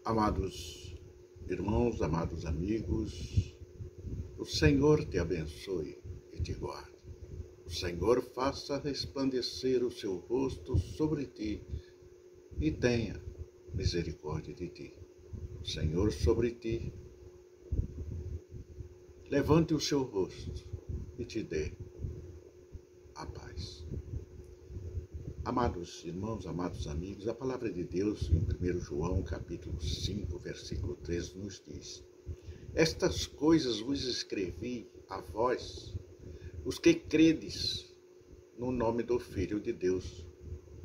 Amados irmãos, amados amigos, o Senhor te abençoe e te guarde. O Senhor faça resplandecer o seu rosto sobre ti e tenha misericórdia de ti. O Senhor sobre ti levante o seu rosto e te dê a paz. Amados irmãos, amados amigos, a palavra de Deus em 1 João capítulo 5, versículo 13 nos diz: Estas coisas vos escrevi a vós, os que credes no nome do Filho de Deus,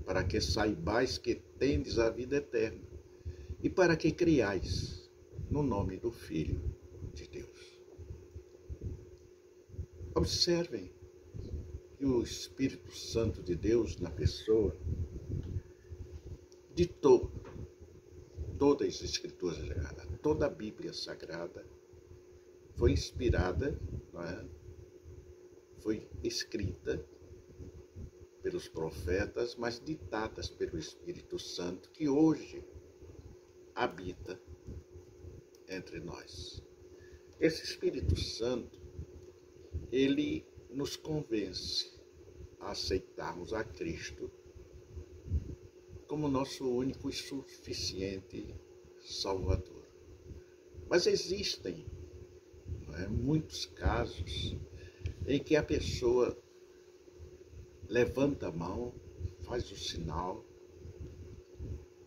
para que saibais que tendes a vida eterna e para que criais no nome do Filho de Deus. Observem que o Espírito Santo de Deus na pessoa ditou todas as Escrituras Sagradas, toda a Bíblia Sagrada foi inspirada, não é? Foi escrita pelos profetas, mas ditadas pelo Espírito Santo, que hoje habita entre nós. Esse Espírito Santo, ele nos convence a aceitarmos a Cristo como nosso único e suficiente Salvador. Mas existem muitos casos em que a pessoa levanta a mão, faz o sinal,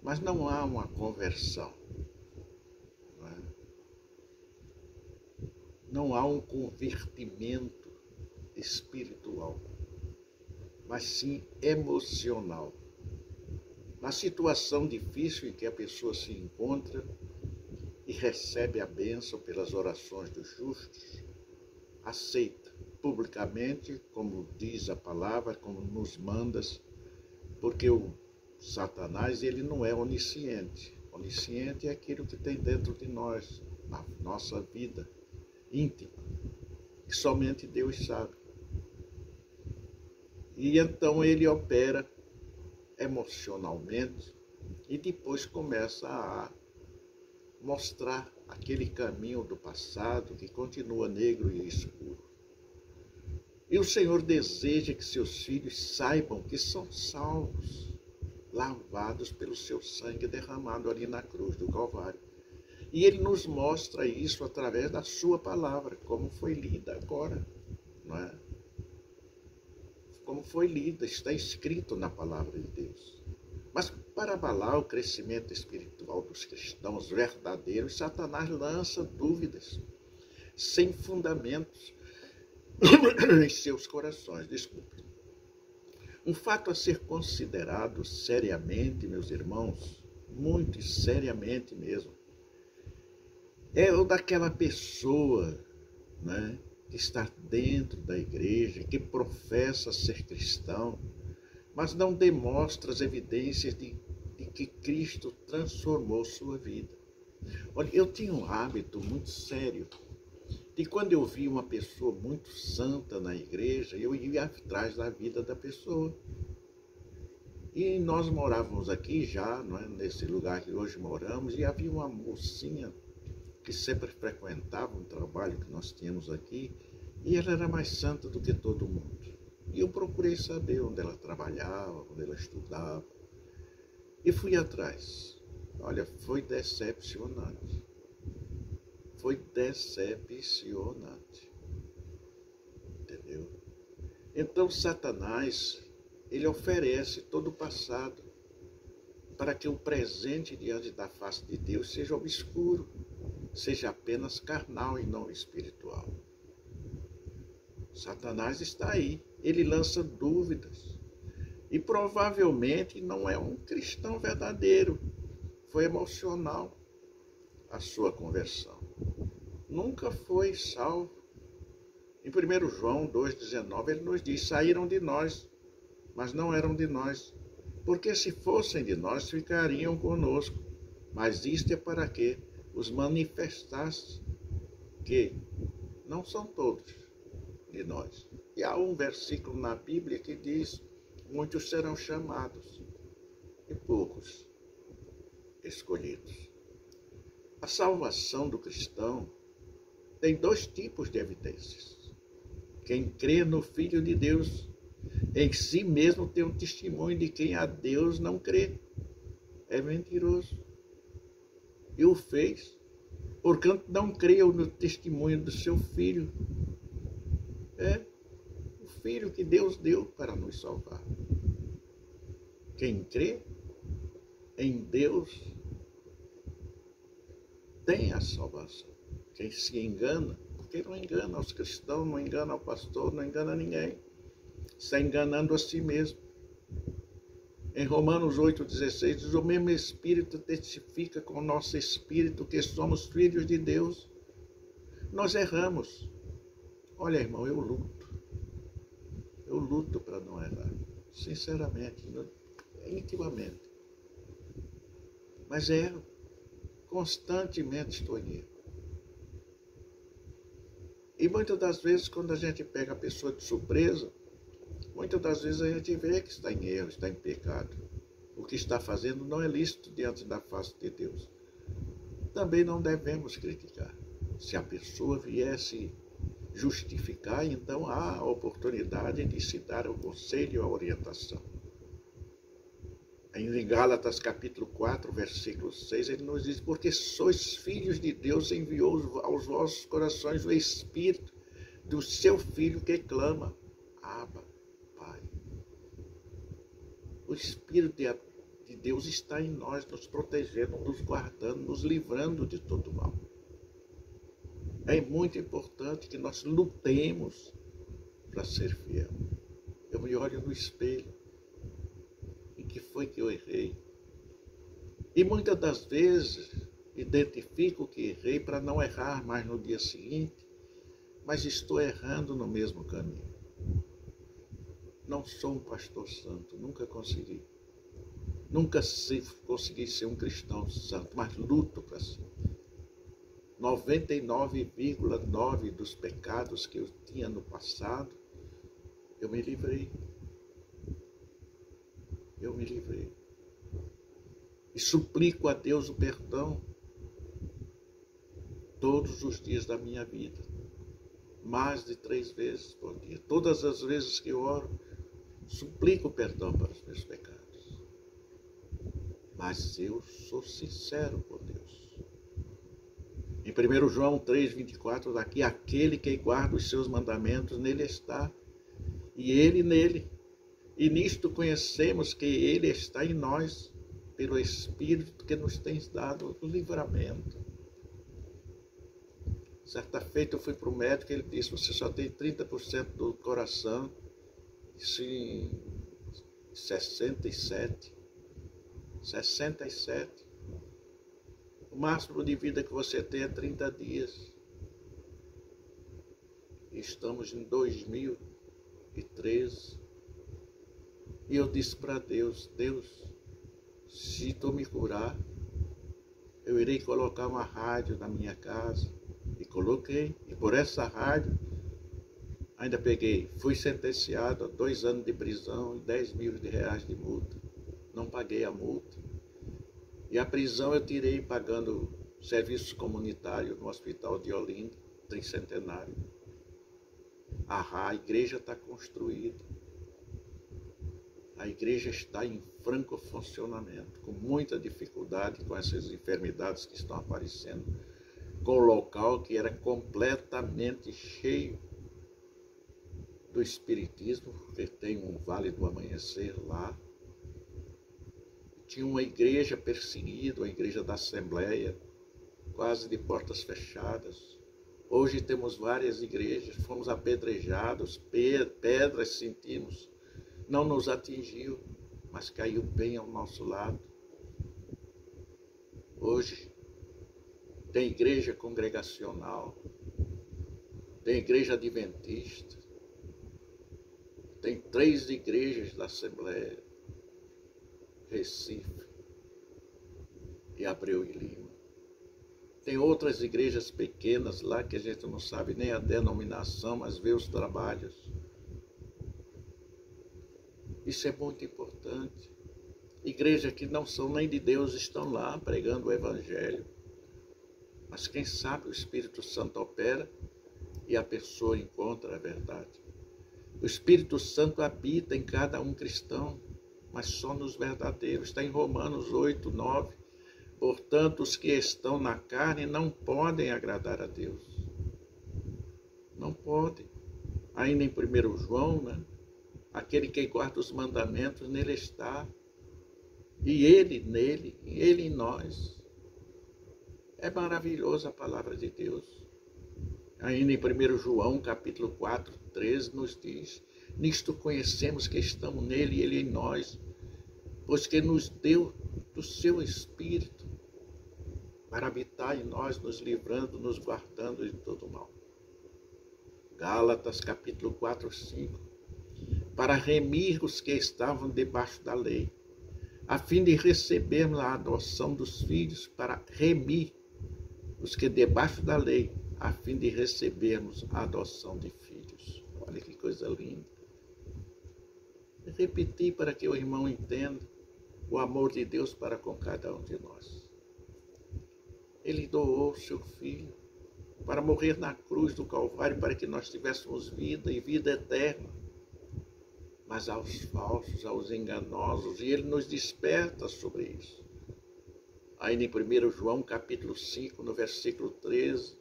mas não há uma conversão. Não há um convertimento espiritual, mas sim emocional. Na situação difícil em que a pessoa se encontra e recebe a bênção pelas orações dos justos, aceita publicamente, como diz a palavra, como nos mandas, porque o Satanás, ele não é onisciente. Onisciente é aquilo que tem dentro de nós, na nossa vida íntima, que somente Deus sabe. E então ele opera emocionalmente e depois começa a mostrar aquele caminho do passado que continua negro e escuro. E o Senhor deseja que seus filhos saibam que são salvos, lavados pelo seu sangue derramado ali na cruz do Calvário. E ele nos mostra isso através da sua palavra, como foi lida agora, não é? Como foi lida, está escrito na palavra de Deus. Mas para abalar o crescimento espiritual dos cristãos verdadeiros, Satanás lança dúvidas sem fundamentos em seus corações. Desculpe. Um fato a ser considerado seriamente, meus irmãos, muito seriamente mesmo, é o daquela pessoa, né, que está dentro da igreja, que professa ser cristão, mas não demonstra as evidências de que Cristo transformou sua vida. Olha, eu tinha um hábito muito sério de quando eu via uma pessoa muito santa na igreja, eu ia atrás da vida da pessoa. E nós morávamos aqui já, não é, nesse lugar que hoje moramos, e havia uma mocinha que sempre frequentava um trabalho que nós tínhamos aqui, e ela era mais santa do que todo mundo. E eu procurei saber onde ela trabalhava, onde ela estudava, e fui atrás. Olha, foi decepcionante. Foi decepcionante. Entendeu? Então, Satanás, ele oferece todo o passado para que o presente diante da face de Deus seja obscuro, seja apenas carnal e não espiritual. Satanás está aí, ele lança dúvidas. E provavelmente não é um cristão verdadeiro. Foi emocional a sua conversão. Nunca foi salvo. Em 1 João 2,19 ele nos diz: saíram de nós, mas não eram de nós. Porque se fossem de nós, ficariam conosco. Mas isto é para que os manifestasse que não são todos de nós. E há um versículo na Bíblia que diz: muitos serão chamados e poucos escolhidos. A salvação do cristão tem dois tipos de evidências. Quem crê no Filho de Deus, em si mesmo tem um testemunho de quem a Deus não crê. É mentiroso. E o fez, porquanto não creu no testemunho do seu Filho. É o Filho que Deus deu para nos salvar. Quem crê em Deus tem a salvação. Quem se engana, porque não engana os cristãos, não engana o pastor, não engana ninguém. Está enganando a si mesmo. Em Romanos 8,16 diz: o mesmo Espírito testifica com o nosso espírito que somos filhos de Deus. Nós erramos. Olha, irmão, eu luto. Eu luto para não errar. Sinceramente, intimamente. Mas erro. Constantemente estou em erro. E muitas das vezes, quando a gente pega a pessoa de surpresa, muitas das vezes a gente vê que está em erro, está em pecado. O que está fazendo não é lícito diante da face de Deus. Também não devemos criticar. Se a pessoa viesse justificar, então há a oportunidade de se dar o conselho e a orientação. Em Gálatas capítulo 4, versículo 6, ele nos diz: porque sois filhos de Deus, enviou aos vossos corações o Espírito do seu Filho que clama: Abba, Pai. O Espírito de Deus está em nós, nos protegendo, nos guardando, nos livrando de todo mal. É muito importante que nós lutemos para ser fiel. Eu me olho no espelho. Em que foi que eu errei? E muitas das vezes identifico que errei para não errar mais no dia seguinte, mas estou errando no mesmo caminho. Não sou um pastor santo, nunca consegui. Nunca consegui ser um cristão santo, mas luto para ser. 99,9% dos pecados que eu tinha no passado, eu me livrei. Eu me livrei. E suplico a Deus o perdão todos os dias da minha vida. Mais de 3 vezes por dia. Todas as vezes que eu oro, suplico perdão para os meus pecados. Mas eu sou sincero com Deus. Em 1 João 3,24, daqui, aquele que guarda os seus mandamentos, nele está, e ele nele. E nisto conhecemos que ele está em nós, pelo Espírito que nos tem dado o livramento. Certa feita eu fui para o médico e ele disse: você só tem 30% do coração, isso em 67. O máximo de vida que você tem é 30 dias. Estamos em 2013. E eu disse para Deus: Deus, se tu me curar, eu irei colocar uma rádio na minha casa. E coloquei. E por essa rádio, ainda fui sentenciado a 2 anos de prisão e 10 mil reais de multa. Não paguei a multa. E a prisão eu tirei pagando serviços comunitários no Hospital de Olinda, tricentenário. A igreja está construída. A igreja está em franco funcionamento, com muita dificuldade com essas enfermidades que estão aparecendo, com o local que era completamente cheio do espiritismo, porque tem um Vale do Amanhecer lá. Tinha uma igreja perseguida, a igreja da Assembleia, quase de portas fechadas. Hoje temos várias igrejas, fomos apedrejados, pedras sentimos. Não nos atingiu, mas caiu bem ao nosso lado. Hoje tem igreja congregacional, tem igreja adventista, tem 3 igrejas da Assembleia, Recife e Abreu e Lima. Tem outras igrejas pequenas lá que a gente não sabe nem a denominação, mas vê os trabalhos. Isso é muito importante. Igrejas que não são nem de Deus estão lá pregando o Evangelho. Mas quem sabe o Espírito Santo opera e a pessoa encontra a verdade. O Espírito Santo habita em cada um cristão, mas só nos verdadeiros. Está em Romanos 8, 9. Portanto, os que estão na carne não podem agradar a Deus. Não podem. Ainda em 1 João, né? Aquele que guarda os mandamentos, nele está. E ele nele, e ele em nós. É maravilhosa a palavra de Deus. Ainda em 1 João, capítulo 4, 13, nos diz: nisto conhecemos que estamos nele e ele em nós, pois que nos deu do seu Espírito para habitar em nós, nos livrando, nos guardando de todo mal. Gálatas, capítulo 4, 5. Para remir os que estavam debaixo da lei, a fim de recebermos a adoção dos filhos, para remir os que debaixo da lei, a fim de recebermos a adoção de filhos. Olha que coisa linda. Repetir para que o irmão entenda o amor de Deus para com cada um de nós. Ele doou seu filho para morrer na cruz do Calvário, para que nós tivéssemos vida e vida eterna. Mas aos falsos, aos enganosos, e ele nos desperta sobre isso. Ainda em 1 João, capítulo 5, no versículo 13,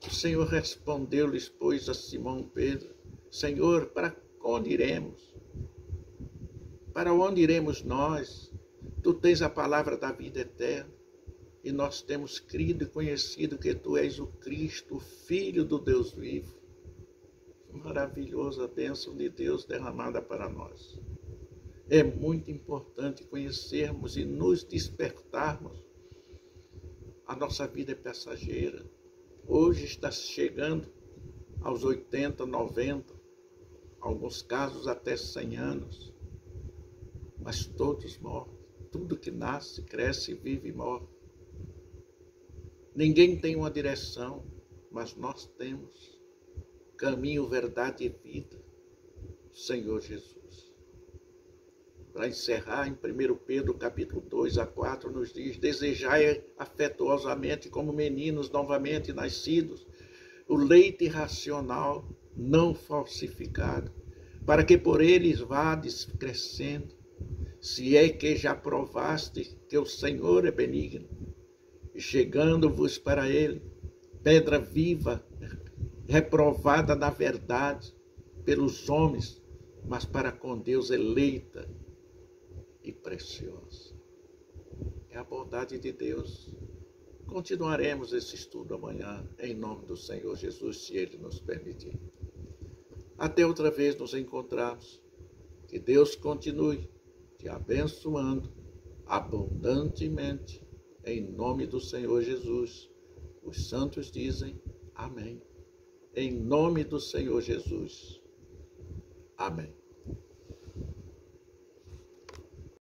o Senhor respondeu-lhes, pois, a Simão Pedro: Senhor, para onde iremos? Para onde iremos nós? Tu tens a palavra da vida eterna, e nós temos crido e conhecido que tu és o Cristo, o Filho do Deus vivo. Maravilhosa bênção de Deus derramada para nós. É muito importante conhecermos e nos despertarmos. A nossa vida é passageira. Hoje está chegando aos 80, 90, alguns casos até 100 anos. Mas todos morrem. Tudo que nasce, cresce, vive e morre. Ninguém tem uma direção, mas nós temos caminho, verdade e vida, Senhor Jesus. Para encerrar, em 1 Pedro, capítulo 2 a 4, nos diz: desejai afetuosamente, como meninos novamente nascidos, o leite racional, não falsificado, para que por eles vades crescendo, se é que já provaste que o Senhor é benigno, e chegando-vos para ele, pedra viva, reprovada na verdade pelos homens, mas para com Deus eleita e preciosa. É a bondade de Deus. Continuaremos esse estudo amanhã, em nome do Senhor Jesus, se Ele nos permitir. Até outra vez nos encontrarmos. Que Deus continue te abençoando abundantemente, em nome do Senhor Jesus. Os santos dizem amém. Em nome do Senhor Jesus. Amém.